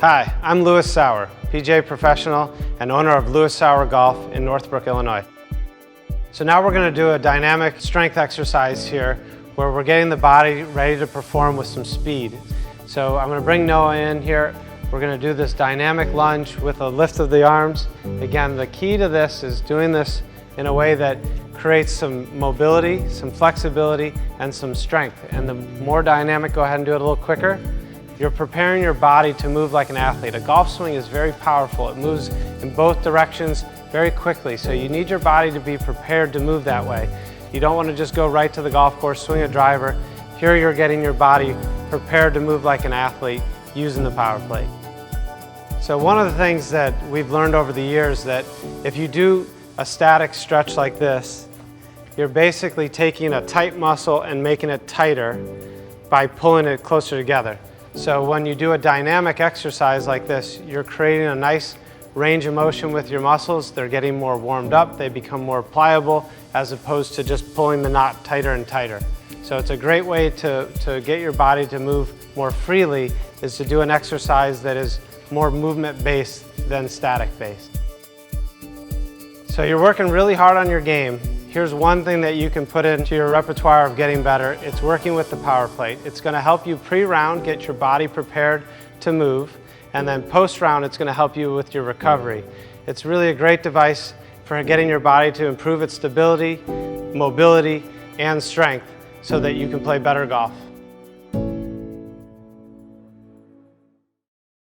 Hi, I'm Louis Sauer, PGA professional and owner of Louis Sauer Golf in Northbrook, Illinois. So now we're going to do a dynamic strength exercise here where we're getting the body ready to perform with some speed. So I'm going to bring Noah in here. We're going to do this dynamic lunge with a lift of the arms. Again, the key to this is doing this in a way that creates some mobility, some flexibility, and some strength. And the more dynamic, go ahead and do it a little quicker. You're preparing your body to move like an athlete. A golf swing is very powerful. It moves in both directions very quickly, so you need your body to be prepared to move that way. You don't want to just go right to the golf course, swing a driver. Here you're getting your body prepared to move like an athlete using the power plate. So one of the things that we've learned over the years that if you do a static stretch like this, you're basically taking a tight muscle and making it tighter by pulling it closer together. So when you do a dynamic exercise like this, you're creating a nice range of motion with your muscles. They're getting more warmed up, they become more pliable as opposed to just pulling the knot tighter and tighter. So it's a great way to get your body to move more freely is to do an exercise that is more movement-based than static-based. So you're working really hard on your game. Here's one thing that you can put into your repertoire of getting better. It's working with the power plate. It's going to help you pre-round get your body prepared to move, and then post-round it's going to help you with your recovery. It's really a great device for getting your body to improve its stability, mobility, and strength so that you can play better golf.